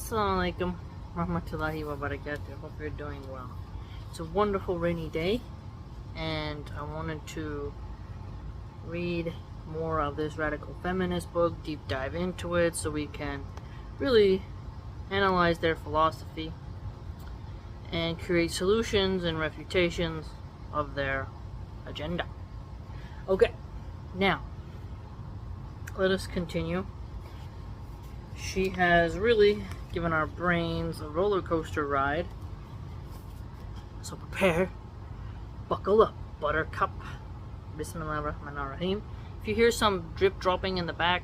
Assalamualaikum warahmatullahi wabarakatuh. Hope you're doing well. It's a wonderful rainy day, and I wanted to read more of this radical feminist book, deep dive into it, so we can really analyze their philosophy and create solutions and refutations of their agenda. Okay, now let us continue. She has really given our brains a roller coaster ride. So prepare, buckle up, buttercup. Bismillahirrahmanirrahim. If you hear some drip dropping in the back,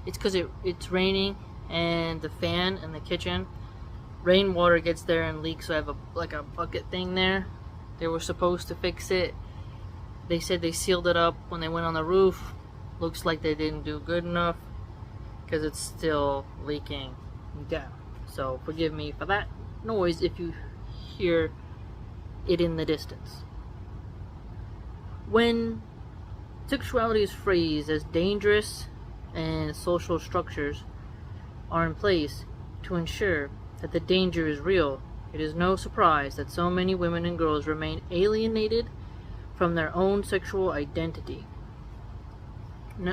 it's because it's raining, and the fan in the kitchen, rainwater gets there and leaks. So I have a bucket thing there. They were supposed to fix it. They said they sealed it up when they went on the roof. Looks like they didn't do good enough, because it's still leaking down. So forgive me for that noise if you hear it in the distance. When sexuality is phrased as dangerous and social structures are in place to ensure that the danger is real, it is no surprise that so many women and girls remain alienated from their own sexual identity.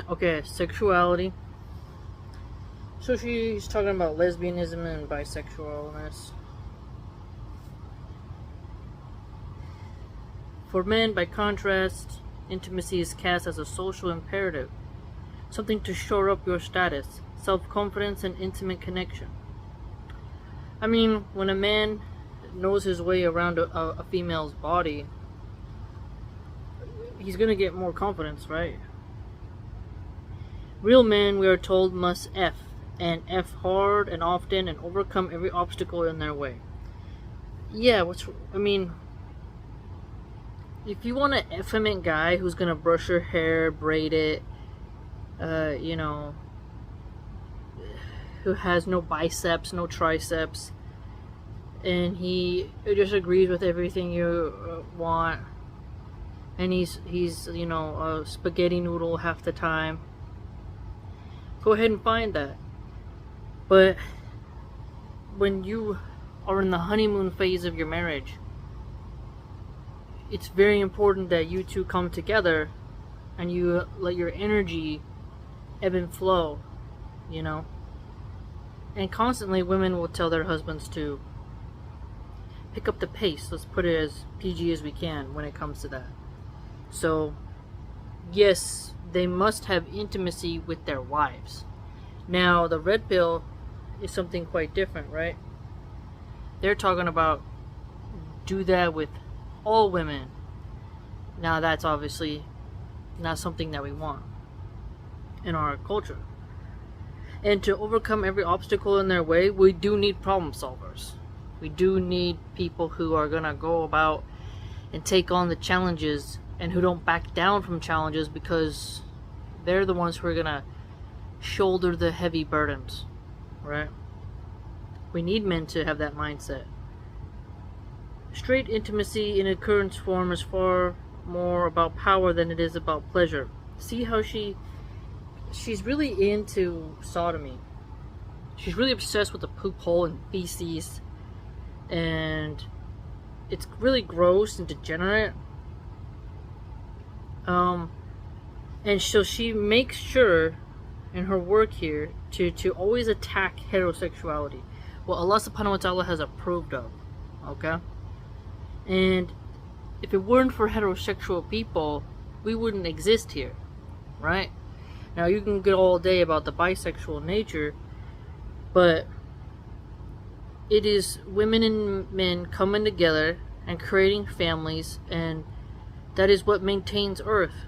Okay, sexuality. So she's talking about lesbianism and bisexualness. For men, by contrast, intimacy is cast as a social imperative, something to shore up your status, self-confidence, and intimate connection. I mean, when a man knows his way around a female's body, he's gonna get more confidence, right? Real men, we are told, must F and hard and often and overcome every obstacle in their way. Yeah, if you want an effeminate guy who's gonna brush your hair, braid it, who has no biceps, no triceps, and he just agrees with everything you want, and he's a spaghetti noodle half the time, go ahead and find that. But when you are in the honeymoon phase of your marriage, it's very important that you two come together and you let your energy ebb and flow, And constantly women will tell their husbands to pick up the pace. Let's put it as PG as we can when it comes to that. So, yes, they must have intimacy with their wives. Now, the red pill is something quite different, right? They're talking about do that with all women. Now, that's obviously not something that we want in our culture. And to overcome every obstacle in their way, we do need problem solvers. We do need people who are gonna go about and take on the challenges and who don't back down from challenges, because they're the ones who are gonna shoulder the heavy burdens, right? We need men to have that mindset. Straight intimacy in its current form is far more about power than it is about pleasure. See how she's really into sodomy. She's really obsessed with the poop hole and feces, and it's really gross and degenerate. And so she makes sure in her work here to always attack heterosexuality, what Allah subhanahu wa ta'ala has approved of, okay? And if it weren't for heterosexual people, we wouldn't exist here, right? Now, you can get all day about the bisexual nature, but it is women and men coming together and creating families, and that is what maintains Earth,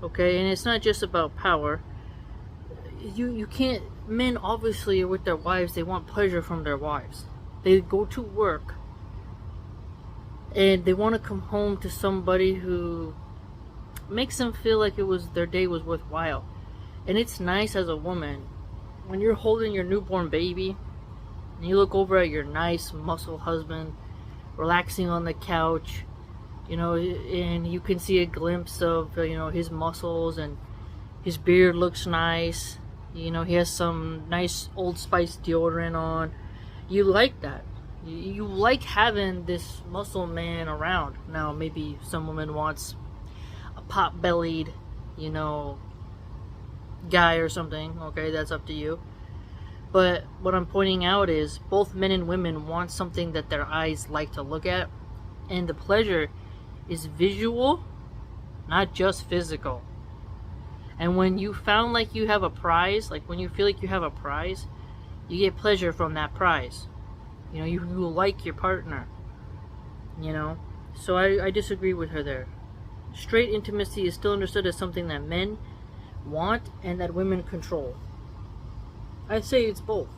okay? And it's not just about power. You can't, men obviously are with their wives, they want pleasure from their wives. They go to work and they want to come home to somebody who makes them feel like their day was worthwhile. And it's nice as a woman when you're holding your newborn baby and you look over at your nice muscle husband relaxing on the couch, and you can see a glimpse of his muscles, and his beard looks nice. He has some nice Old Spice deodorant on. You like that. You like having this muscle man around. Now, maybe some woman wants a pot-bellied, you know, guy or something. Okay, that's up to you. But what I'm pointing out is both men and women want something that their eyes like to look at, and the pleasure is visual, not just physical. And when you found like you have a prize, like when you feel like you have a prize, you get pleasure from that prize. You know, you like your partner. You know, so I disagree with her there. Straight intimacy is still understood as something that men want and that women control. I say it's both.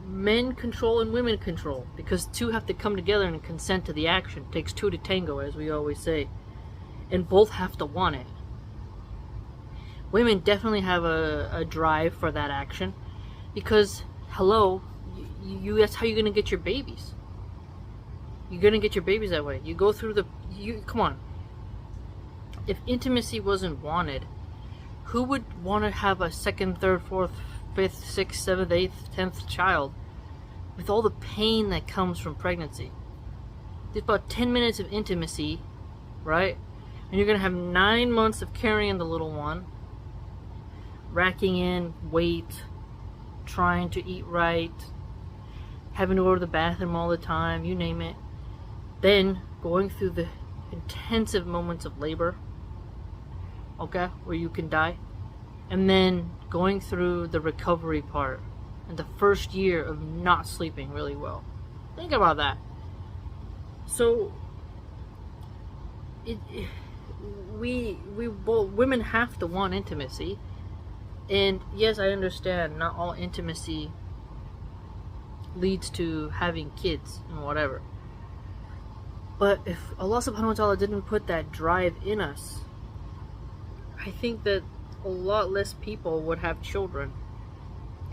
Men control and women control, because two have to come together and consent to the action. It takes two to tango, as we always say, and both have to want it. Women definitely have a drive for that action, because hello, that's how you're gonna get your babies. You're gonna get your babies that way. You go through come on. If intimacy wasn't wanted, who would want to have a second, third, fourth, fifth, sixth, seventh, eighth, 10th child with all the pain that comes from pregnancy? There's about 10 minutes of intimacy, right? And you're going to have 9 months of carrying the little one, racking in weight, trying to eat right, having to go to the bathroom all the time, you name it. Then going through the intensive moments of labor, okay, where you can die, and then going through the recovery part and the first year of not sleeping really well. Think about that. So we both, women have to want intimacy, and yes, I understand not all intimacy leads to having kids and whatever, but if Allah subhanahu wa ta'ala didn't put that drive in us, I think that a lot less people would have children,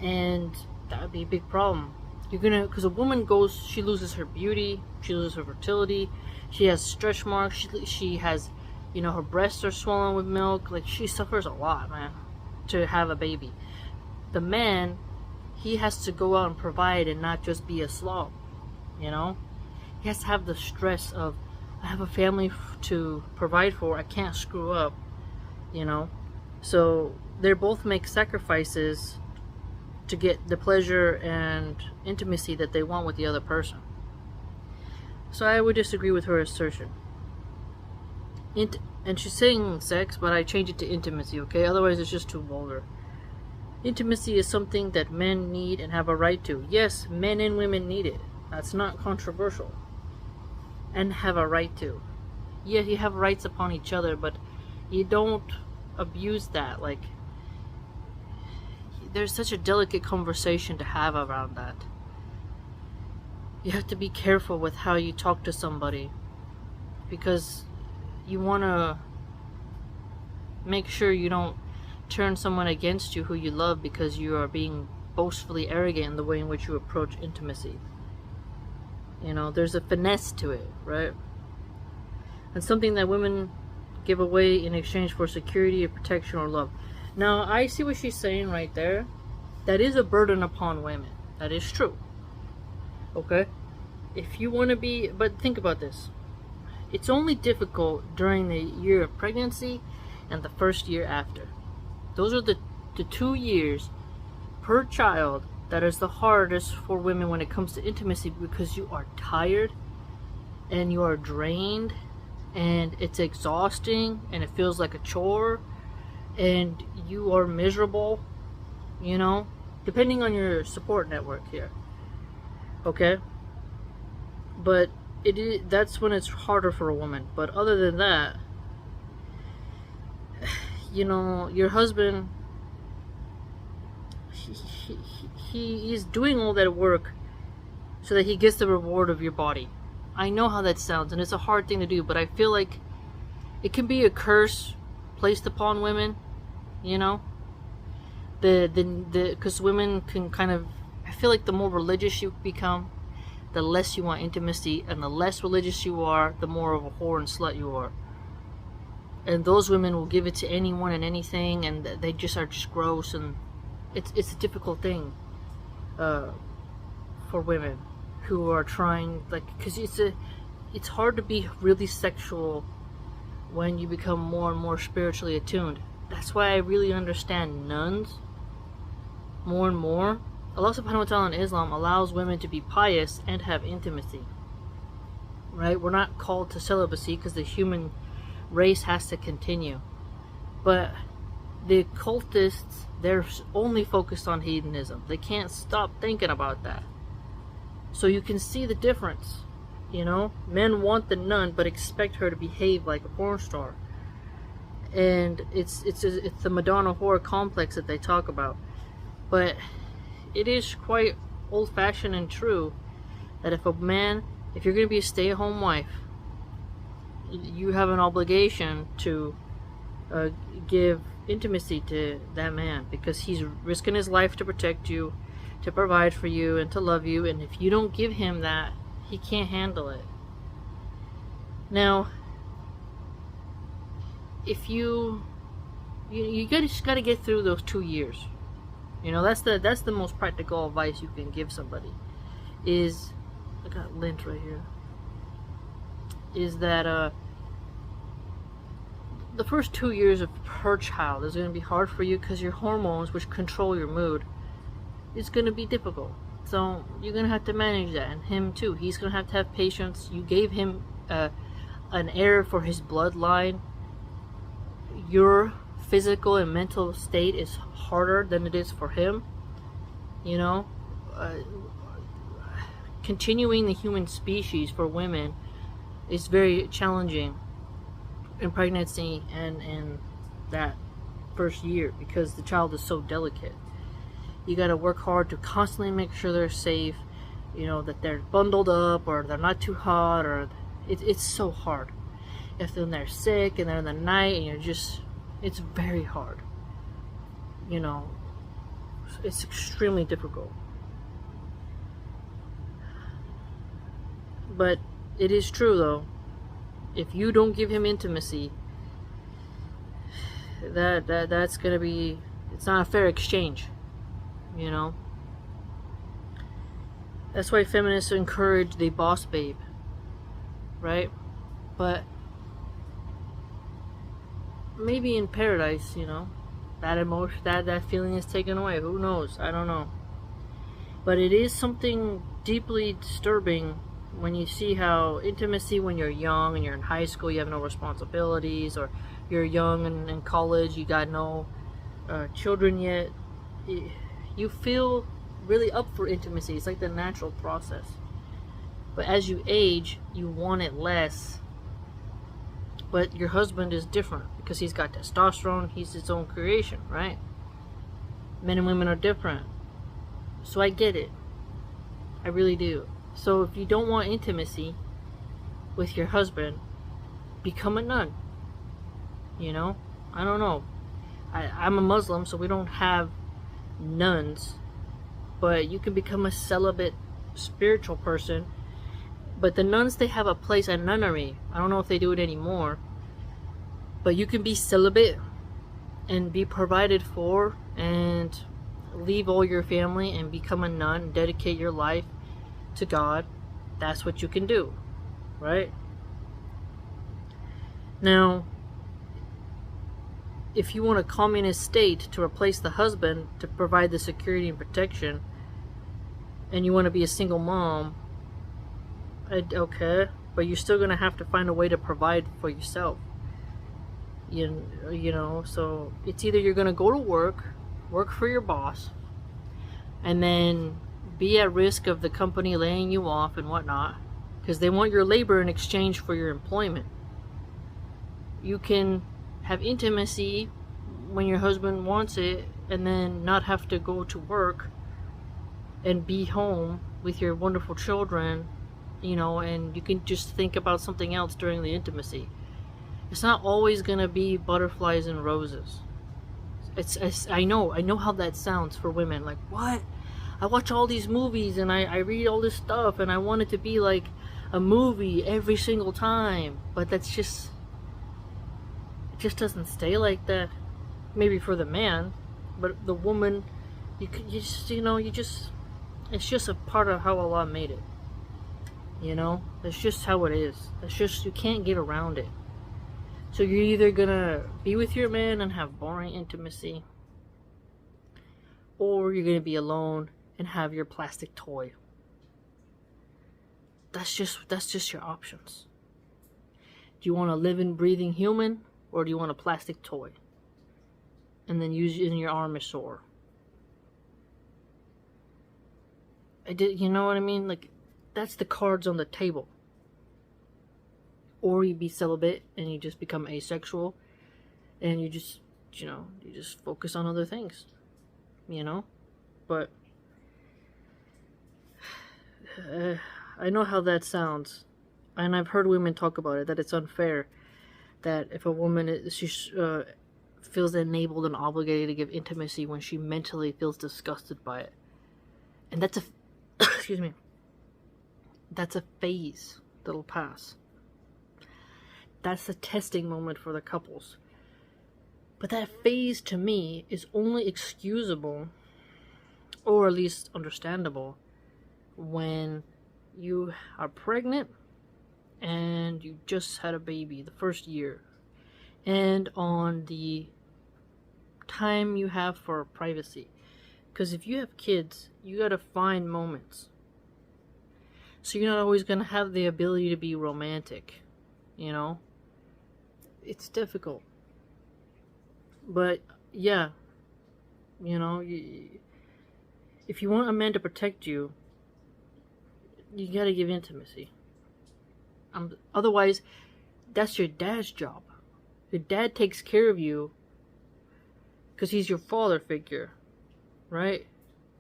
and that would be a big problem. Because a woman she loses her beauty, she loses her fertility, she has stretch marks, she has, you know, her breasts are swollen with milk, like she suffers a lot, man, to have a baby. The man, he has to go out and provide and not just be a slob, you know? He has to have the stress of, I have a family to provide for, I can't screw up. You know, so they both make sacrifices to get the pleasure and intimacy that they want with the other person. So I would disagree with her assertion. And she's saying sex, but I change it to intimacy, okay? Otherwise it's just too vulgar. Intimacy is something that men need and have a right to. Yes, men and women need it. That's not controversial. And have a right to. Yeah, you have rights upon each other, but you don't abuse that. Like, there's such a delicate conversation to have around that. You have to be careful with how you talk to somebody, because you want to make sure you don't turn someone against you who you love because you are being boastfully arrogant in the way in which you approach intimacy. You know, there's a finesse to it, right? And something that women give away in exchange for security or protection or love. Now, I see what she's saying right there. That is a burden upon women. That is true. Okay? If you want to be... But think about this. It's only difficult during the year of pregnancy and the first year after. Those are the 2 years per child that is the hardest for women when it comes to intimacy, because you are tired and you are drained and it's exhausting and it feels like a chore and you are miserable, you know, depending on your support network here. Okay? But that's when it's harder for a woman. But other than that, you know, your husband, he's doing all that work so that he gets the reward of your body. I know how that sounds, and it's a hard thing to do, but I feel like it can be a curse placed upon women, you know? Because women can kind of, I feel like the more religious you become, the less you want intimacy, and the less religious you are, the more of a whore and slut you are. And those women will give it to anyone and anything, and they just are just gross, and it's a difficult thing. uh, for women who are trying, like, because it's hard to be really sexual when you become more and more spiritually attuned. That's why I really understand nuns more and more. Allah subhanahu wa ta'ala in Islam allows women to be pious and have intimacy. Right? We're not called to celibacy because the human race has to continue. But the cultists, they're only focused on hedonism. They can't stop thinking about that. So you can see the difference. You know, men want the nun but expect her to behave like a porn star. And it's the Madonna whore complex that they talk about. But it is quite old-fashioned and true that if you're going to be a stay-at-home wife, you have an obligation to give intimacy to that man, because he's risking his life to protect you, to provide for you, and to love you. And if you don't give him that, he can't handle it. Now, if you just got to get through those 2 years. You know, that's the most practical advice you can give somebody. Is, I got lint right here. Is that the first 2 years of her child is going to be hard for you because your hormones, which control your mood, is going to be difficult. So you're going to have to manage that, and him too. He's going to have patience. You gave him an heir for his bloodline. Your physical and mental state is harder than it is for him. You know, continuing the human species for women is very challenging in pregnancy and in that first year, because the child is so delicate. You got to work hard to constantly make sure they're safe, you know, that they're bundled up or they're not too hot, or it's so hard. If they're sick and they're in the night and it's very hard. You know, it's extremely difficult. But it is true though, if you don't give him intimacy, that's gonna be, it's not a fair exchange, you know. That's why feminists encourage the boss babe, right? But maybe in paradise, you know, that emotion, that feeling is taken away. Who knows? I don't know. But it is something deeply disturbing when you see how intimacy, when you're young and you're in high school, you have no responsibilities, or you're young and in college, you got no children yet, you feel really up for intimacy. It's like the natural process. But as you age, you want it less. But your husband is different because he's got testosterone. He's his own creation, right? Men and women are different. So I get it. I really do. So if you don't want intimacy with your husband, become a nun. You know? I don't know. I'm a Muslim, so we don't have nuns. But you can become a celibate spiritual person. But the nuns, they have a place at nunnery. I don't know if they do it anymore. But you can be celibate and be provided for and leave all your family and become a nun and dedicate your life to God. That's what you can do, right? Now, if you want a communist state to replace the husband to provide the security and protection, and you want to be a single mom, okay, but you're still going to have to find a way to provide for yourself. You know, so it's either you're going to go to work for your boss, and then be at risk of the company laying you off and whatnot, because they want your labor in exchange for your employment. You can have intimacy when your husband wants it, and then not have to go to work and be home with your wonderful children, you know, and you can just think about something else during the intimacy. It's not always gonna be butterflies and roses. I know how that sounds for women. Like, what? I watch all these movies and I read all this stuff and I want it to be like a movie every single time. But it just doesn't stay like that. Maybe for the man, but the woman, you just It's just a part of how Allah made it. You know? That's just how it is. That's just, you can't get around it. So you're either gonna be with your man and have boring intimacy, or you're gonna be alone and have your plastic toy. That's just your options. Do you want a living, breathing human, or do you want a plastic toy? And then use it in your arm is sore. You know what I mean? Like, that's the cards on the table. Or you be celibate and you just become asexual, and you just, you just focus on other things, But I know how that sounds, and I've heard women talk about it, that it's unfair that if a woman feels enabled and obligated to give intimacy when she mentally feels disgusted by it. And that's excuse me, that's a phase that'll pass. That's the testing moment for the couples. But that phase, to me, is only excusable, or at least understandable, when you are pregnant and you just had a baby the first year, and on the time you have for privacy. Because if you have kids, you gotta find moments. So you're not always gonna have the ability to be romantic, It's difficult. But yeah, if you want a man to protect you, you gotta give intimacy. Otherwise, that's your dad's job. Your dad takes care of you because he's your father figure, right?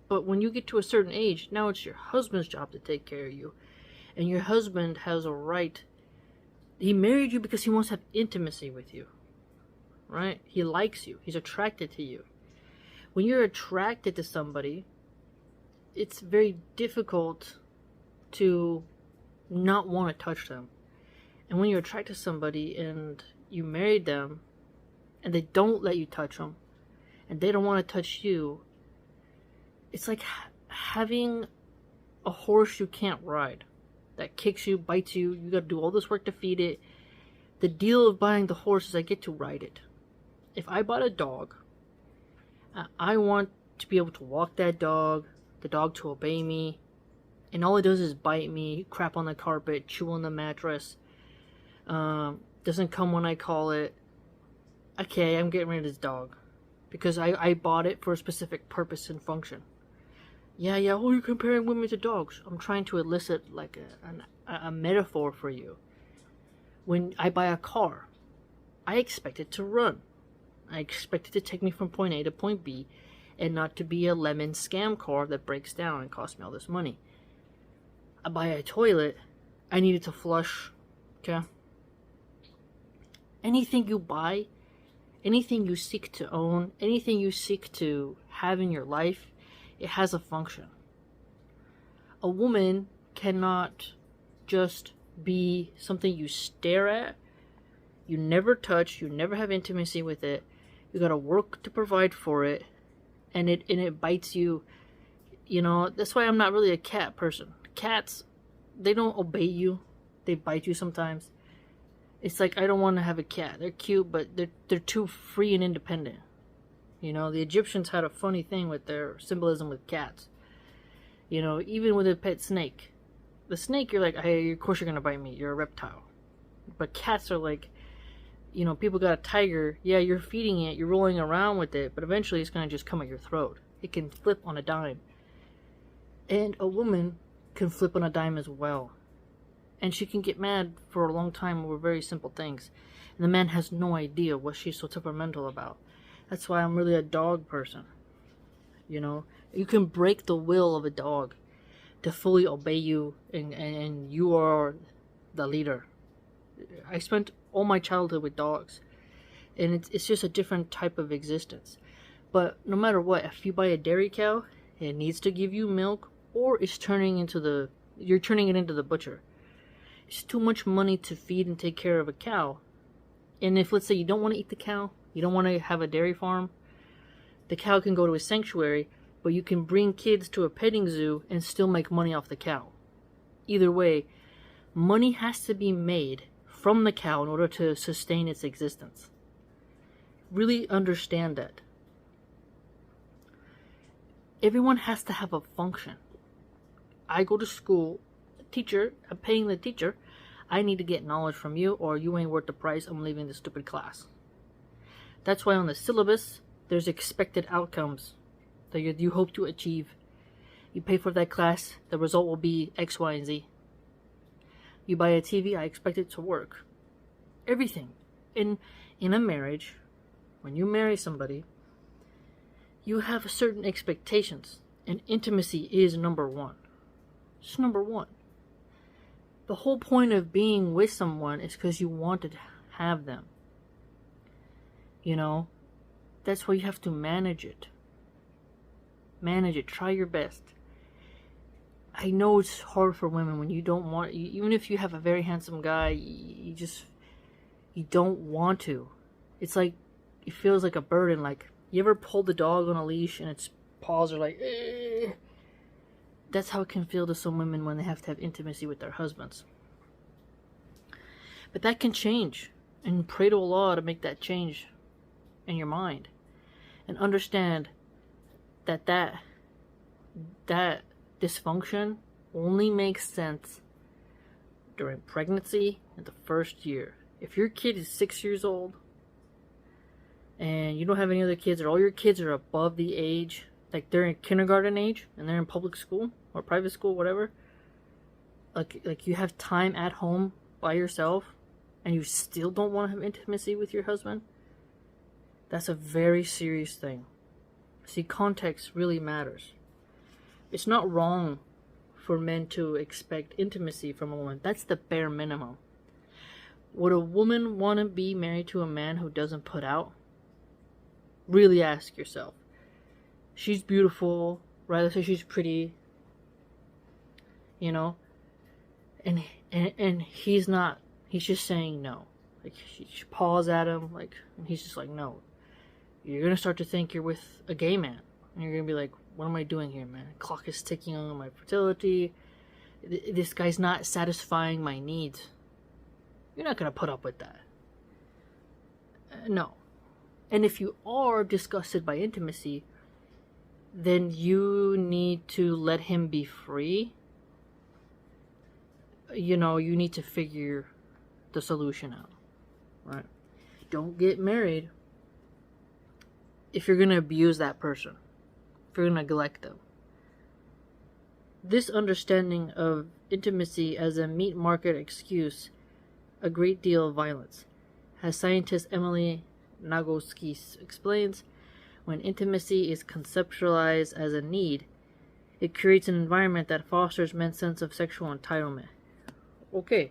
But when you get to a certain age, now it's your husband's job to take care of you. And your husband has a right. He married you because he wants to have intimacy with you, right? He likes you. He's attracted to you. When you're attracted to somebody, it's very difficult to not want to touch them. And when you're attracted to somebody and you married them and they don't let you touch them and they don't want to touch you, it's like having a horse you can't ride, that kicks you, bites you. You gotta do all this work to feed it. The deal of buying the horse is I get to ride it. If I bought a dog, I want to be able to walk that dog, the dog to obey me, and all it does is bite me, crap on the carpet, chew on the mattress, doesn't come when I call it. Okay, I'm getting rid of this dog because I bought it for a specific purpose and function. Yeah, oh, you're comparing women to dogs. I'm trying to elicit like a metaphor for you. When I buy a car, I expect it to run. I expect it to take me from point A to point B and not to be a lemon scam car that breaks down and costs me all this money. I buy a toilet, I need it to flush, okay? Anything you buy, anything you seek to own, anything you seek to have in your life, it has a function. A woman cannot just be something you stare at, you never touch, you never have intimacy with it, you gotta work to provide for it, and it bites you. That's why I'm not really a cat person. Cats, they don't obey you, they bite you sometimes. It's like, I don't want to have a cat. They're cute, but they're too free and independent. The Egyptians had a funny thing with their symbolism with cats. Even with a pet snake. The snake, you're like, hey, of course you're going to bite me. You're a reptile. But cats are like, people got a tiger. Yeah, you're feeding it. You're rolling around with it. But eventually it's going to just come at your throat. It can flip on a dime. And a woman can flip on a dime as well. And she can get mad for a long time over very simple things. And the man has no idea what she's so temperamental about. That's why I'm really a dog person. You can break the will of a dog to fully obey you, and you are the leader. I spent all my childhood with dogs, and it's just a different type of existence. But no matter what, if you buy a dairy cow, it needs to give you milk, or you're turning it into the butcher. It's too much money to feed and take care of a cow. And if, let's say, you don't want to eat the cow, you don't want to have a dairy farm, the cow can go to a sanctuary, but you can bring kids to a petting zoo and still make money off the cow. Either way, money has to be made from the cow in order to sustain its existence. Really understand that. Everyone has to have a function. I go to school, teacher, I'm paying the teacher. I need to get knowledge from you, or you ain't worth the price. I'm leaving this stupid class. That's why on the syllabus, there's expected outcomes that you hope to achieve. You pay for that class, the result will be X, Y, and Z. You buy a TV, I expect it to work. Everything. In a marriage, when you marry somebody, you have certain expectations, and intimacy is number one. It's number one. The whole point of being with someone is because you want to have them. You know, that's why you have to manage it. Manage it. Try your best. I know it's hard for women when you don't want, even if you have a very handsome guy, you don't want to. It's like, it feels like a burden. Like, you ever pull the dog on a leash and its paws are like, eh? That's how it can feel to some women when they have to have intimacy with their husbands. But that can change, and pray to Allah to make that change in your mind, and understand that dysfunction only makes sense during pregnancy and the first year. If your kid is 6 years old and you don't have any other kids, or all your kids are above the age, like they're in kindergarten age and they're in public school or private school, whatever, like you have time at home by yourself and you still don't want to have intimacy with your husband, that's a very serious thing. See, context really matters. It's not wrong for men to expect intimacy from a woman. That's the bare minimum. Would a woman want to be married to a man who doesn't put out? Really ask yourself. She's beautiful, right? Let's say she's pretty, you know, and he's not. He's just saying no. Like, she paws at him, like, and he's just like, no. You're gonna start to think you're with a gay man, and you're gonna be like, what am I doing here, man? The clock is ticking on my fertility. This guy's not satisfying my needs. You're not gonna put up with that. No. And if you are disgusted by intimacy, then you need to let him be free. You know, you need to figure the solution out, right? Don't get married if you're gonna abuse that person, if you're gonna neglect them. This understanding of intimacy as a meat market excuse a great deal of violence. As scientist Emily Nagoski explains, when intimacy is conceptualized as a need, it creates an environment that fosters men's sense of sexual entitlement. Okay.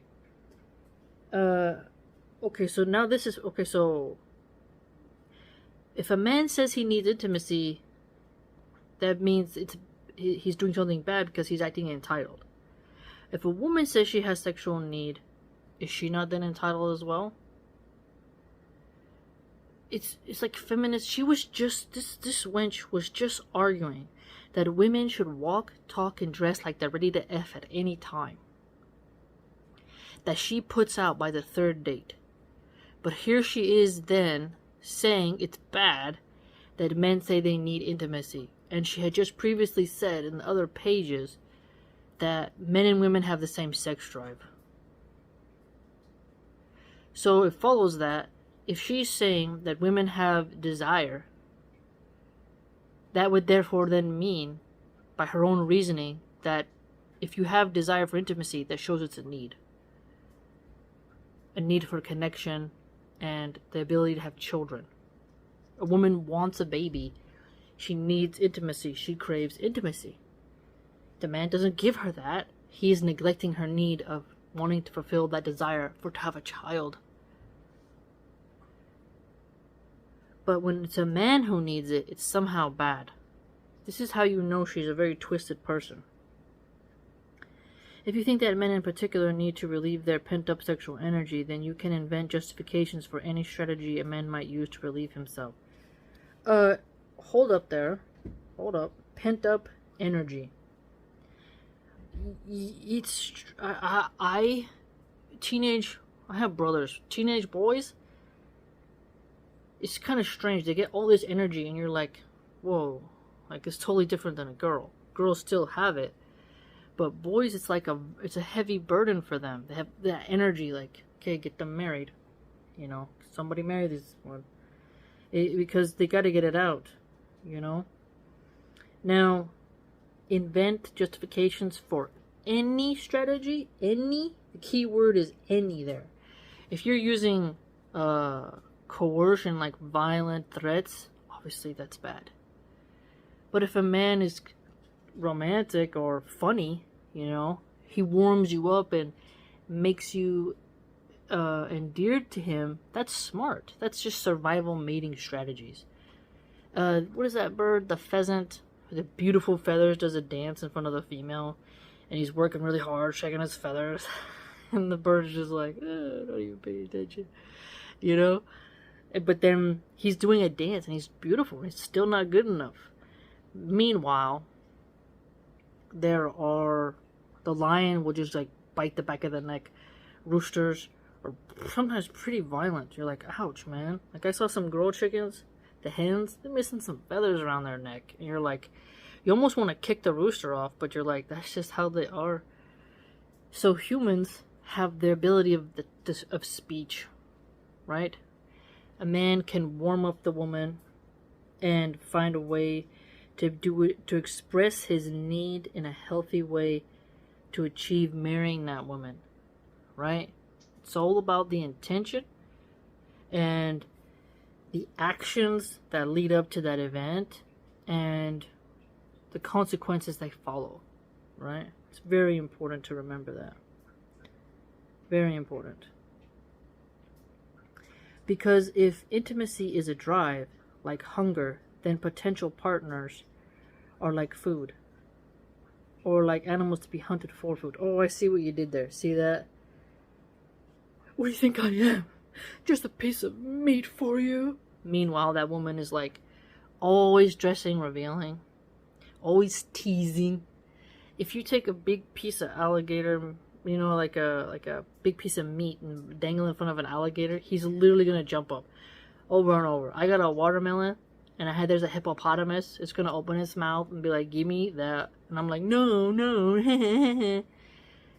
Okay, so now this is... Okay, so... If a man says he needs intimacy, that means he's doing something bad because he's acting entitled. If a woman says she has sexual need, is she not then entitled as well? It's like feminist. She was just... This wench was just arguing that women should walk, talk, and dress like they're ready to F at any time. That she puts out by the third date. But here she is then saying it's bad that men say they need intimacy. And she had just previously said in the other pages that men and women have the same sex drive. So it follows that if she's saying that women have desire, that would therefore then mean, by her own reasoning, that if you have desire for intimacy, that shows it's a need. A need for connection and the ability to have children. A woman wants a baby. She needs intimacy. She craves intimacy. The man doesn't give her that. He is neglecting her need of wanting to fulfill that desire to have a child. But when it's a man who needs it, it's somehow bad. This is how you know she's a very twisted person. If you think that men in particular need to relieve their pent-up sexual energy, then you can invent justifications for any strategy a man might use to relieve himself. Hold up there. Hold up. pent up energy. It's I teenage. I have brothers. Teenage boys. It's kind of strange. They get all this energy, and you're like, whoa, like it's totally different than a girl. Girls still have it, but boys, it's like it's a heavy burden for them. They have that energy. Like, okay, get them married. You know, somebody marry this one. Because they got to get it out. You know. Now, invent justifications for any strategy. Any. The key word is any there. If you're using coercion, like violent threats, obviously that's bad. But if a man is romantic or funny, you know, he warms you up and makes you endeared to him, that's smart. That's just survival mating strategies. What is that bird? The pheasant, with the beautiful feathers, does a dance in front of the female, and he's working really hard, shaking his feathers, and the bird's just like, don't even pay attention, you know? But then he's doing a dance, and he's beautiful, and it's still not good enough. Meanwhile, the lion will just like bite the back of the neck. Roosters are sometimes pretty violent. You're like, ouch, man. Like, I saw some girl chickens, the hens, they're missing some feathers around their neck. And you're like, you almost want to kick the rooster off, but you're like, that's just how they are. So humans have the ability of speech, right? A man can warm up the woman and find a way to do it, to express his need in a healthy way to achieve marrying that woman, right? It's all about the intention and the actions that lead up to that event and the consequences that follow, right? It's very important to remember that. Very important. Because if intimacy is a drive, like hunger, then potential partners are like food. Or like animals to be hunted for food. Oh, I see what you did there. See that? What do you think I am? Just a piece of meat for you? Meanwhile, that woman is like always dressing revealing, always teasing. If you take a big piece of alligator, you know, like a big piece of meat and dangle in front of an alligator, he's literally gonna jump up over and over. I got a watermelon and there's a hippopotamus. It's gonna open its mouth and be like, give me that, and I'm like, no.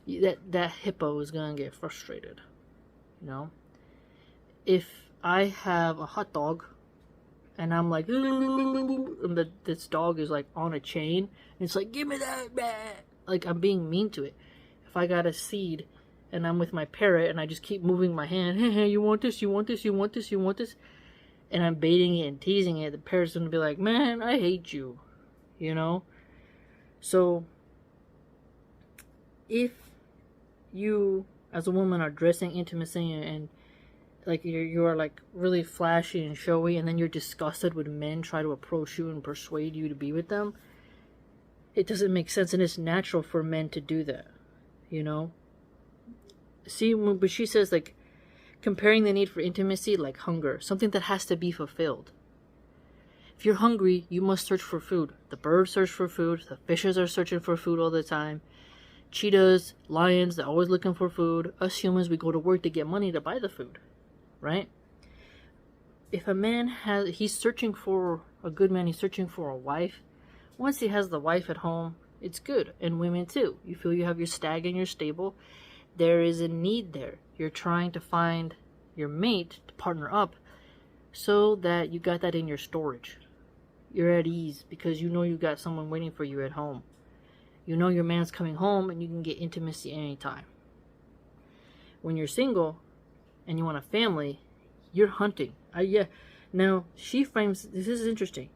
that hippo is gonna get frustrated, you know. If I have a hot dog and I'm like, and this dog is like on a chain and it's like, give me that, like I'm being mean to it. If I got a seed and I'm with my parrot and I just keep moving my hand, hey, you want this, you want this, you want this, you want this, and I'm baiting it and teasing it, the parrot's gonna be like, man, I hate you, you know. So if you as a woman are dressing intimacy and like you are like really flashy and showy, and then you're disgusted when men try to approach you and persuade you to be with them, it doesn't make sense, and it's natural for men to do that, you know. See, but she says, like, comparing the need for intimacy like hunger, something that has to be fulfilled. If you're hungry, you must search for food. The birds search for food, the fishes are searching for food all the time. Cheetahs, lions, they're always looking for food. Us humans, we go to work to get money to buy the food, right? If a man he's searching for a good man, he's searching for a wife. Once he has the wife at home, it's good. And women too. You feel you have your stag in your stable. There is a need there. You're trying to find your mate to partner up so that you got that in your storage. You're at ease because you know you got someone waiting for you at home. You know your man's coming home and you can get intimacy anytime. When you're single and you want a family, you're hunting. Now, she frames, this is interesting.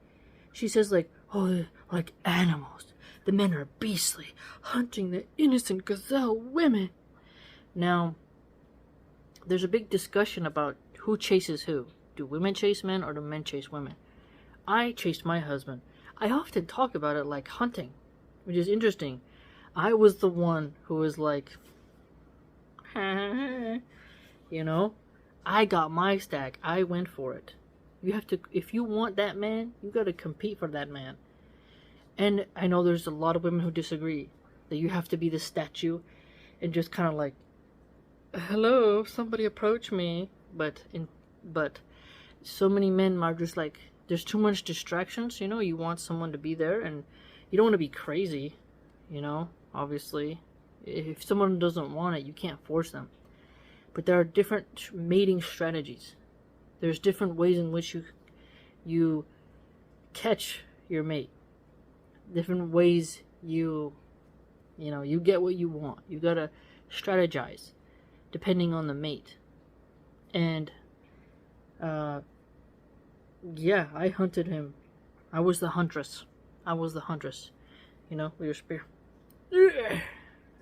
She says like, oh, they're like animals. The men are beastly, hunting the innocent gazelle women. Now, there's a big discussion about who chases who. Do women chase men or do men chase women? I chased my husband. I often talk about it like hunting, which is interesting. I was the one who was like, you know, I got my stag. I went for it. You have to, if you want that man, you got to compete for that man. And I know there's a lot of women who disagree that you have to be the statue and just kind of like, hello, somebody approach me. But so many men are just like, there's too much distractions. You want someone to be there, and you don't want to be crazy. Obviously, if someone doesn't want it, you can't force them. But there are different mating strategies. There's different ways in which you catch your mate. Different ways you get what you want. You gotta strategize depending on the mate. And yeah, I hunted him. I was the huntress. With your spear.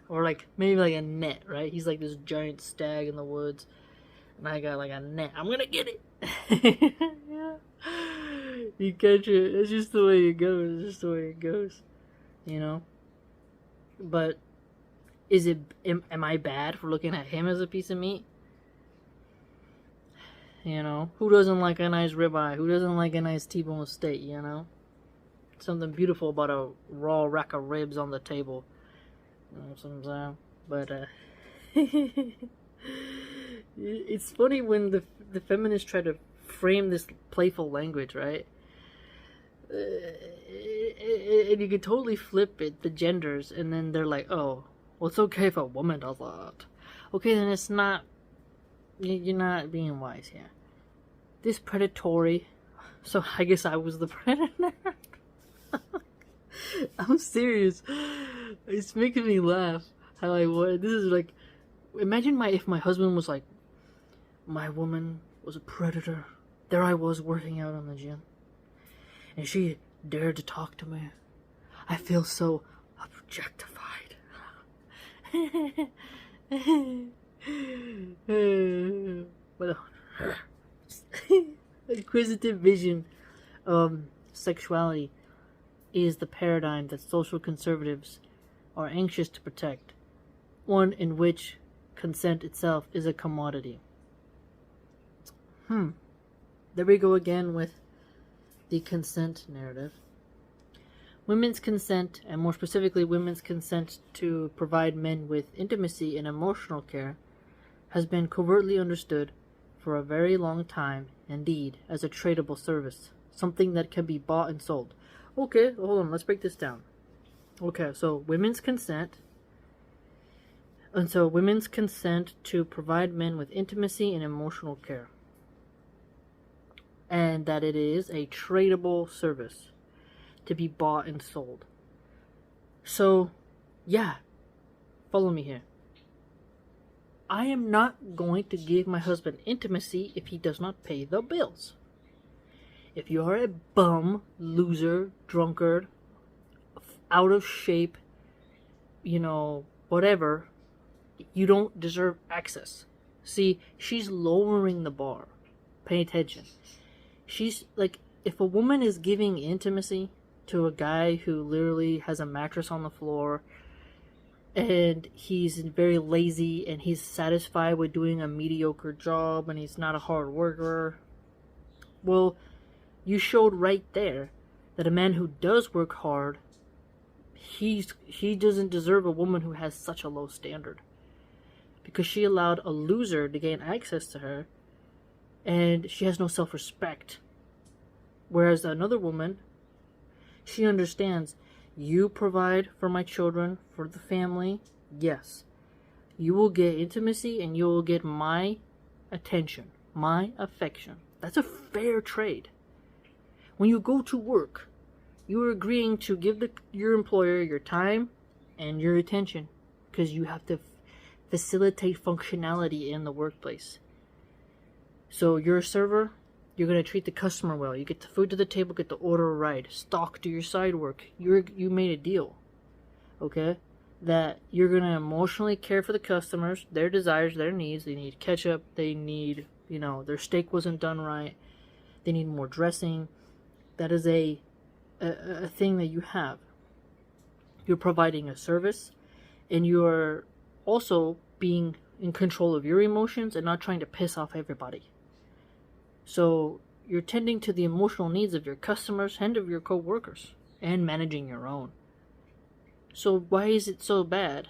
Or like maybe like a net, right? He's like this giant stag in the woods, and I got like a net. I'm gonna get it. Yeah. You catch it. It's just the way it goes. But am I bad for looking at him as a piece of meat? Who doesn't like a nice ribeye? Who doesn't like a nice T-bone steak? Something beautiful about a raw rack of ribs on the table. Sometimes, but it's funny when the feminists try to frame this playful language, right? And you could totally flip it, the genders, and then they're like, oh, well, it's okay if a woman does that. Okay, then it's not. You're not being wise here. This predatory. So I guess I was the predator. I'm serious. It's making me laugh how I was. This is like, imagine if my husband was like, my woman was a predator. There I was working out on the gym, and she dared to talk to me. I feel so objectified. But inquisitive vision of sexuality is the paradigm that social conservatives are anxious to protect, one in which consent itself is a commodity. There we go again with the consent narrative. Women's consent, and more specifically women's consent to provide men with intimacy and emotional care, has been covertly understood for a very long time, indeed, as a tradable service, something that can be bought and sold. Okay, hold on, let's break this down. Okay, so women's consent. And so women's consent to provide men with intimacy and emotional care. And that it is a tradable service to be bought and sold. So, yeah, follow me here. I am not going to give my husband intimacy if he does not pay the bills. If you are a bum, loser, drunkard, out of shape, whatever, you don't deserve access. See, she's lowering the bar. Pay attention. She's like, if a woman is giving intimacy to a guy who literally has a mattress on the floor, and he's very lazy, and he's satisfied with doing a mediocre job, and he's not a hard worker, well, you showed right there that a man who does work hard, he doesn't deserve a woman who has such a low standard. Because she allowed a loser to gain access to her, and she has no self-respect. Whereas another woman, she understands, you provide for my children, for the family, yes. You will get intimacy and you will get my attention, my affection. That's a fair trade. When you go to work, you are agreeing to give your employer your time and your attention, because you have to facilitate functionality in the workplace. So you're a server, you're going to treat the customer well. You get the food to the table, get the order right, stock, do your side work. You made a deal, okay? That you're going to emotionally care for the customers, their desires, their needs. They need ketchup, they need, their steak wasn't done right, they need more dressing. That is a thing that you have. You're providing a service, and you're also being in control of your emotions and not trying to piss off everybody. So you're tending to the emotional needs of your customers and of your co-workers. and managing your own. So why is it so bad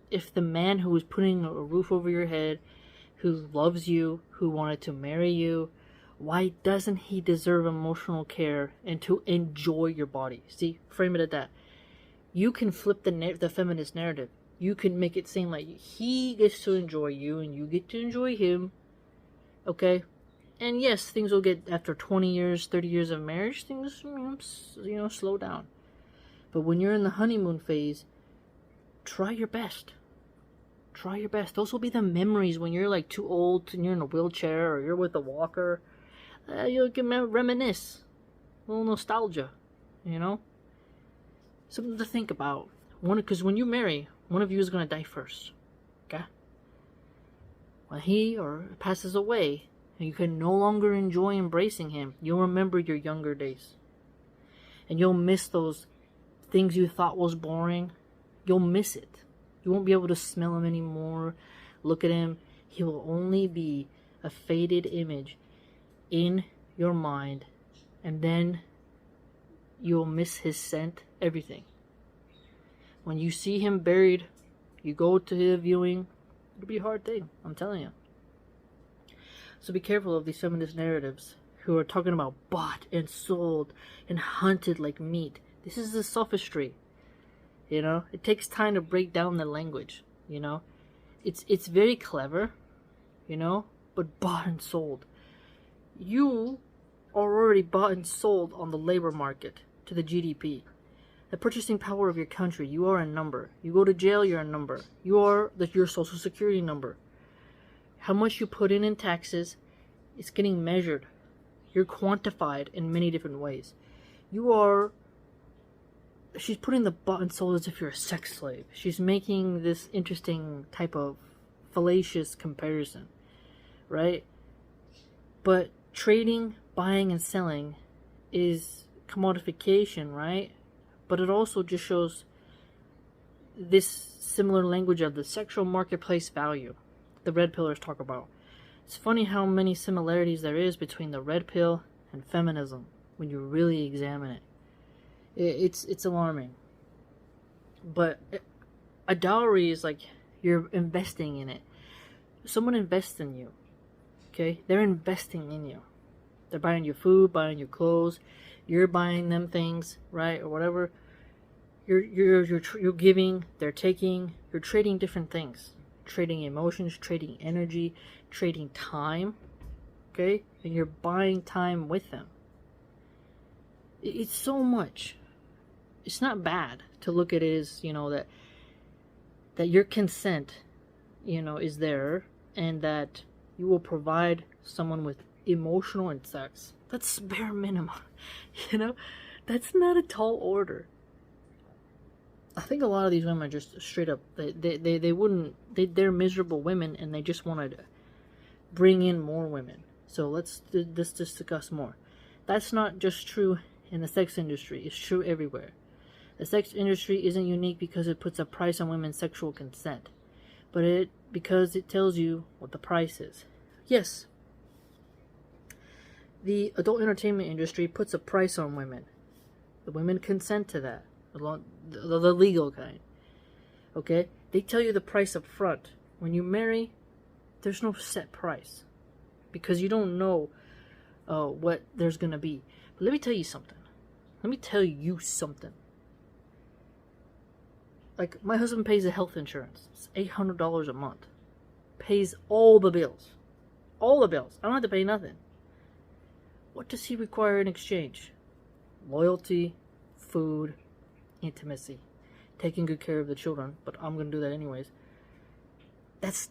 if the man who was putting a roof over your head, who loves you, who wanted to marry you, why doesn't he deserve emotional care and to enjoy your body? See, frame it at that. You can flip the feminist narrative. You can make it seem like he gets to enjoy you and you get to enjoy him. Okay? And yes, things will get, after 20 years, 30 years of marriage, things, slow down. But when you're in the honeymoon phase, try your best. Try your best. Those will be the memories when you're like too old and you're in a wheelchair or you're with a walker. You'll reminisce. A little nostalgia, Something to think about. Because when you marry, one of you is going to die first. Okay? When he or passes away, and you can no longer enjoy embracing him, you'll remember your younger days. And you'll miss those things you thought was boring. You'll miss it. You won't be able to smell him anymore. Look at him. He will only be a faded image in your mind. And then you'll miss his scent, everything. When you see him buried, you go to the viewing, it'll be a hard thing, I'm telling you. So be careful of these feminist narratives who are talking about bought and sold and hunted like meat. This is the sophistry. It takes time to break down the language. It's very clever, but bought and sold. You are already bought and sold on the labor market to the GDP. The purchasing power of your country, you are a number. You go to jail, you're a number. You are your social security number. How much you put in taxes, it's getting measured. You're quantified in many different ways. She's putting the bought and sold as if you're a sex slave. She's making this interesting type of fallacious comparison, right? But trading, buying, and selling is commodification, right? But it also just shows this similar language of the sexual marketplace value the red pillars talk about. It's funny how many similarities there is between the red pill and feminism when you really examine it. It's alarming. But a dowry is like you're investing in it. Someone invests in you. Okay? They're investing in you. They're buying you food, buying you clothes. You're buying them things, right? Or whatever. You're giving, they're taking. You're trading different things. Trading emotions, trading energy, trading time. Okay? And you're buying time with them. It's so much. It's not bad to look at it as, that your consent, is there, and that you will provide someone with emotional and sex. That's bare minimum. That's not a tall order. I think a lot of these women are just straight up, they're miserable women and they just want to bring in more women. So let's discuss more. That's not just true in the sex industry. It's true everywhere. The sex industry isn't unique because it puts a price on women's sexual consent, but because it tells you what the price is. Yes, the adult entertainment industry puts a price on women. The women consent to that, the legal kind. Okay? They tell you the price up front. When you marry, there's no set price because you don't know what there's going to be. But let me tell you something. Like, my husband pays the health insurance. It's $800 a month. Pays all the bills. All the bills. I don't have to pay nothing. What does he require in exchange? Loyalty, food, intimacy, taking good care of the children. But I'm going to do that anyways. That's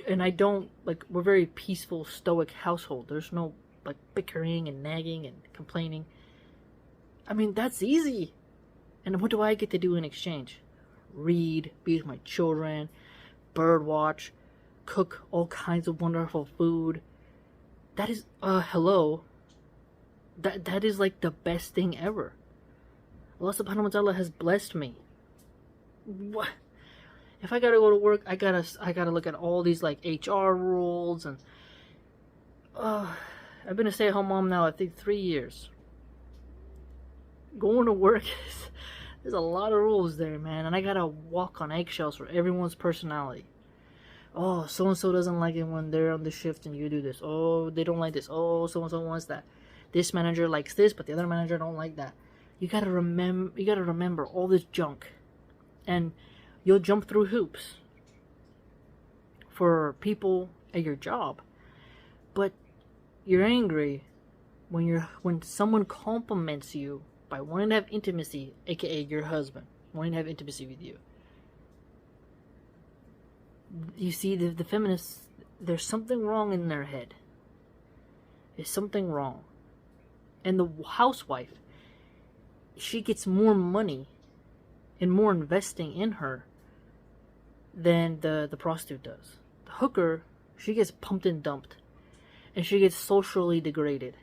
and I don't, we're a very peaceful, stoic household. There's no, bickering and nagging and complaining. I mean, that's easy. And what do I get to do in exchange? Read, be with my children, bird watch, cook all kinds of wonderful food. That is, hello. That is the best thing ever. Allah subhanahu wa ta'ala has blessed me. What? If I gotta go to work, I gotta look at all these HR rules and I've been a stay-at-home mom now, I think 3 years. Going to work is, there's a lot of rules there, man, and I gotta walk on eggshells for everyone's personality. Oh, so and so doesn't like it when they're on the shift and you do this. Oh, they don't like this. Oh, so and so wants that. This manager likes this, but the other manager don't like that. You gotta remember all this junk, and you'll jump through hoops for people at your job. But you're angry when someone compliments you by wanting to have intimacy, aka your husband, wanting to have intimacy with you. You see, the feminists, there's something wrong in their head. There's something wrong. And the housewife, she gets more money and more investing in her than the prostitute does. The hooker, she gets pumped and dumped. And she gets socially degraded.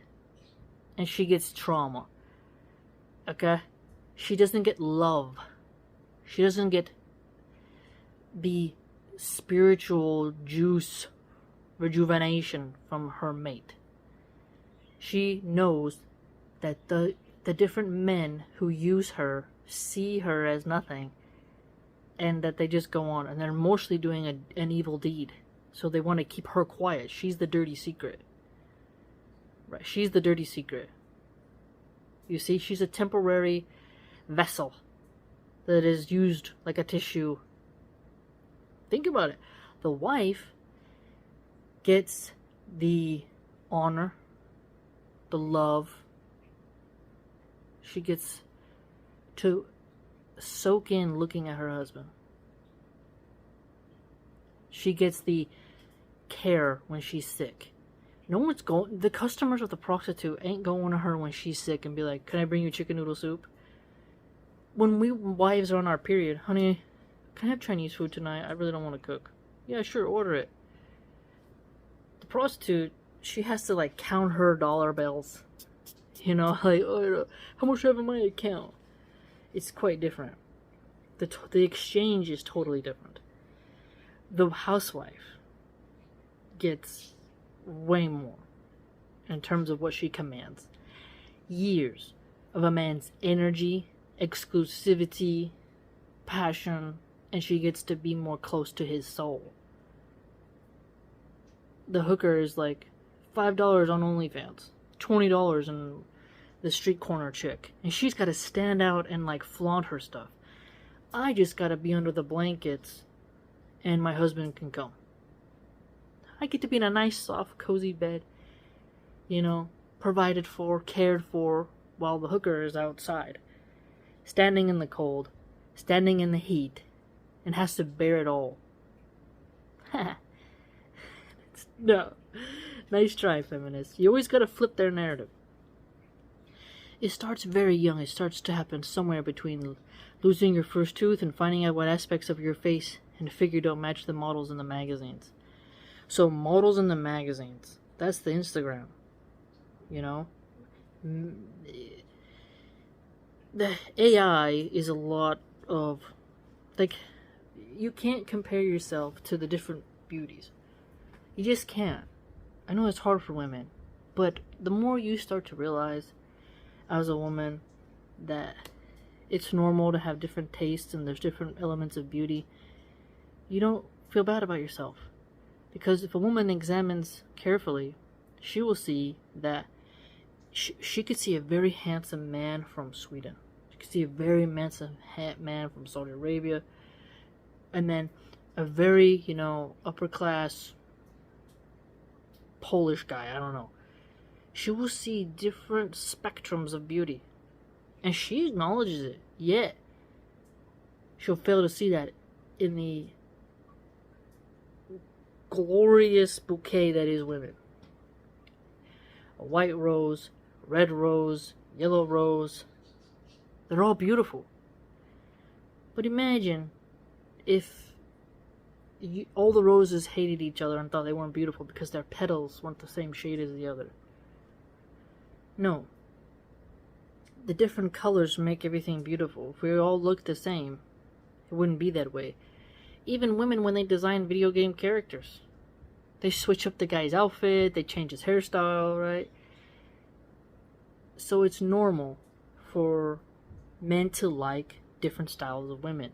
And she gets trauma. Okay? She doesn't get love. She doesn't get the spiritual juice rejuvenation from her mate. She knows that the different men who use her see her as nothing, and that they just go on, and they're mostly doing an evil deed, so they want to keep her quiet. She's the dirty secret, right? She's the dirty secret. You see, she's a temporary vessel that is used like a tissue. Think about it. The wife gets the honor, the love. She gets to soak in looking at her husband. She gets the care when she's sick. No one's going. The customers of the prostitute ain't going to her when she's sick and be like, "Can I bring you chicken noodle soup?" When we wives are on our period, honey, can I have Chinese food tonight? I really don't want to cook. Yeah, sure, order it. The prostitute, she has to like count her dollar bills. You know, like, oh, how much do I have in my account? It's quite different. The exchange is totally different. The housewife gets way more in terms of what she commands. Years of a man's energy, exclusivity, passion, and she gets to be more close to his soul. The hooker is like $5 on OnlyFans, $20 in the street corner chick, and she's got to stand out and like flaunt her stuff. I just got to be under the blankets and my husband can come. I get to be in a nice, soft, cozy bed, you know, provided for, cared for, while the hooker is outside, standing in the cold, standing in the heat, and has to bear it all. No. Nice try, feminists. You always gotta flip their narrative. It starts very young. It starts to happen somewhere between losing your first tooth and finding out what aspects of your face and figure don't match the models in the magazines. So models in the magazines, that's the Instagram. You know? The AI is a lot of, like, you can't compare yourself to the different beauties. You just can't. I know it's hard for women, but the more you start to realize as a woman that it's normal to have different tastes and there's different elements of beauty, you don't feel bad about yourself. Because if a woman examines carefully, she will see that she could see a very handsome man from Sweden. She could see a very handsome man from Saudi Arabia. And then a very, upper class Polish guy, I don't know. She will see different spectrums of beauty. And she acknowledges it. Yet, she'll fail to see that in the glorious bouquet that is women. A white rose, red rose, yellow rose. They're all beautiful. But imagine if all the roses hated each other and thought they weren't beautiful because their petals weren't the same shade as the other. No. The different colors make everything beautiful. If we all looked the same, it wouldn't be that way. Even women, when they design video game characters, they switch up the guy's outfit, they change his hairstyle, right? So it's normal for men to like different styles of women.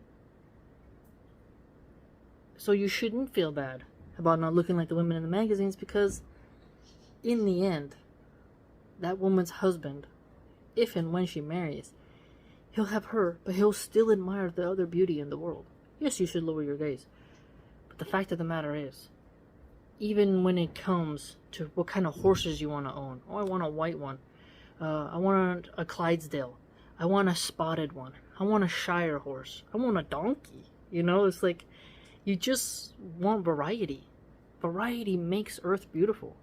So you shouldn't feel bad about not looking like the women in the magazines, because in the end, that woman's husband, if and when she marries, he'll have her, but he'll still admire the other beauty in the world. Yes, you should lower your gaze. But the fact of the matter is, even when it comes to what kind of horses you want to own. Oh, I want a white one. I want a Clydesdale. I want a spotted one. I want a Shire horse. I want a donkey. You know, it's like, you just want variety. Variety makes Earth beautiful.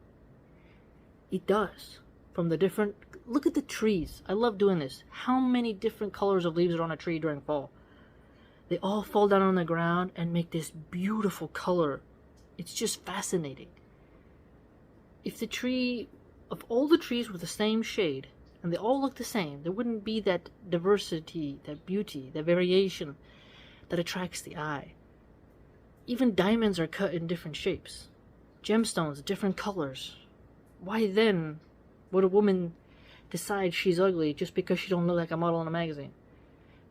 It does. From the different... Look at the trees. I love doing this. How many different colors of leaves are on a tree during fall? They all fall down on the ground and make this beautiful color. It's just fascinating. If the tree... If all the trees were the same shade, and they all look the same, there wouldn't be that diversity, that beauty, that variation that attracts the eye. Even diamonds are cut in different shapes. Gemstones, different colors. Why then would a woman decide she's ugly just because she don't look like a model in a magazine?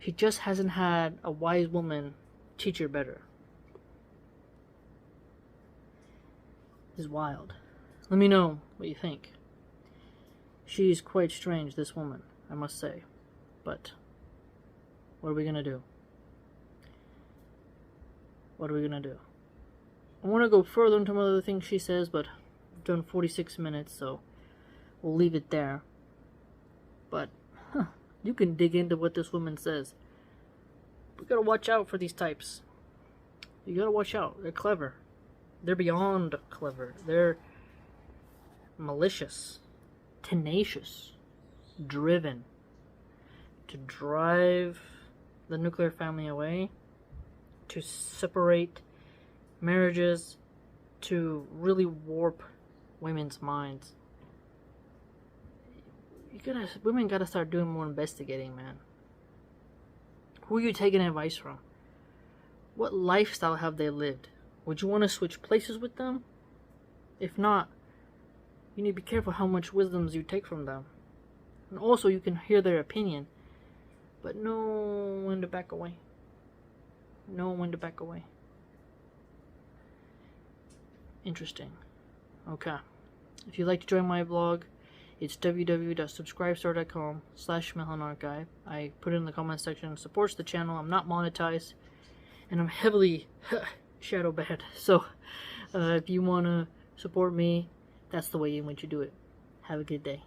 She just hasn't had a wise woman teach her better. This is wild. Let me know what you think. She's quite strange, this woman, I must say. But what are we gonna do? What are we gonna do? I want to go further into some other things she says, but I've done 46 minutes, so we'll leave it there. But you can dig into what this woman says. We gotta watch out for these types. You gotta watch out. They're clever. They're beyond clever. They're malicious, tenacious, driven to drive the nuclear family away, to separate marriages, to really warp women's minds. Women gotta start doing more investigating, man. Who are you taking advice from? What lifestyle have they lived? Would you want to switch places with them? If not, you need to be careful how much wisdoms you take from them. And also, you can hear their opinion, but know when to back away. Know when to back away. Interesting. Okay. If you'd like to join my blog, it's www.subscribestar.com/MilahanArchive. I put it in the comment section. Supports the channel. I'm not monetized, and I'm heavily shadow banned. So, if you want to support me, that's the way in which you do it. Have a good day.